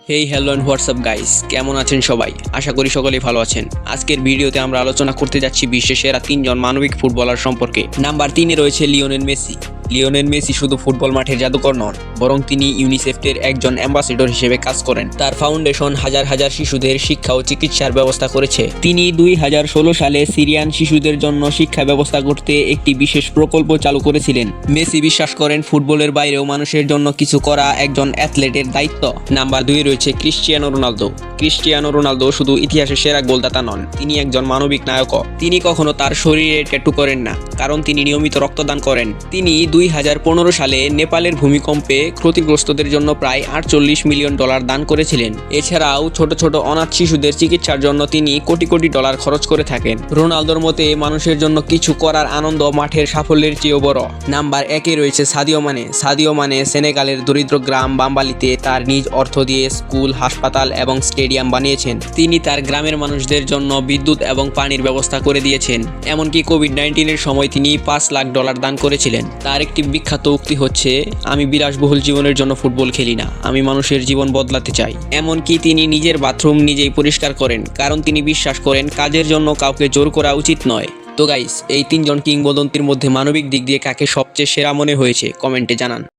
Hey hello and WhatsApp guys, কেমন আছেন সবাই? আশা করি সকলেই ভালো আছেন। আজকের ভিডিওতে আমরা আলোচনা করতে যাচ্ছি বিশ্বের সেরা 3জন মানবিক ফুটবলার সম্পর্কে। নাম্বার 3-এ রয়েছে লিওনেল মেসি। লিওনেল মেসি শুধু ফুটবল মাঠের জাদুকর নন, বরং তিনি ইউনিসেফের একজন অ্যাম্বাসেডর হিসেবে কাজ করেন। তার ফাউন্ডেশন হাজার হাজার শিশুদের শিক্ষা ও চিকিৎসার ব্যবস্থা করেছে। তিনি 2016 সালে সিরিয়ান শিশুদের জন্য শিক্ষা ব্যবস্থা করতে একটি বিশেষ প্রকল্প চালু করেছিলেন। মেসি বিশ্বাস করেন ফুটবলের বাইরেও মানুষের জন্য কিছু করা একজন অ্যাথলেটের দায়িত্ব। নাম্বার 2-এ রয়েছে ক্রিস্টিয়ানো রোনালদো। ক্রিস্টিয়ানো রোনালদো শুধু ইতিহাসের সেরা গোলদাতা নন, তিনি একজন মানবিক নায়কও। তিনি কখনো তার শরীরে ট্যাটু করেন না, কারণ তিনি নিয়মিত রক্তদান করেন। তিনি 2015 সালে নেপালের ভূমিকম্পে ক্ষতিগ্রস্তদের জন্য প্রায় $48 মিলিয়ন দান করেছিলেন। এছাড়াও ছোট ছোট অনাথ শিশুদের চিকিৎসার জন্য তিনি কোটি কোটি ডলার খরচ করে থাকেন। রোনালদোর মতে মানুষের জন্য কিছু করার আনন্দ মাঠের সাফল্যের চেয়েও বড়। নাম্বার 1-এ রয়েছে সাদিও মানে। সাদিও মানে সেনেগালের দরিদ্র গ্রাম বাম্বালিতে তার নিজ অর্থ দিয়ে স্কুল, হাসপাতাল এবং স্টেডিয়াম বানিয়েছেন। তিনি তার গ্রামের মানুষদের জন্য বিদ্যুৎ এবং পানির ব্যবস্থা করে দিয়েছেন। এমনকি কোভিড-19-এর সময় তিনি $5 লাখ দান করেছিলেন। তার একটি বিখ্যাত উক্তি হচ্ছে, আমি বিলাসবহুল জীবনের জন্য ফুটবল খেলি না, আমি মানুষের জীবন বদলাতে চাই। এমনকি তিনি নিজের বাথরুম নিজেই পরিষ্কার করেন, কারণ তিনি বিশ্বাস করেন কাজের জন্য কাউকে জোর করা উচিত নয়। তো গাইস, এই 3জন কিংবদন্তির মধ্যে মানবিক দিক দিয়ে কাকে সবচেয়ে সেরা মনে হয়েছে কমেন্টে জানান।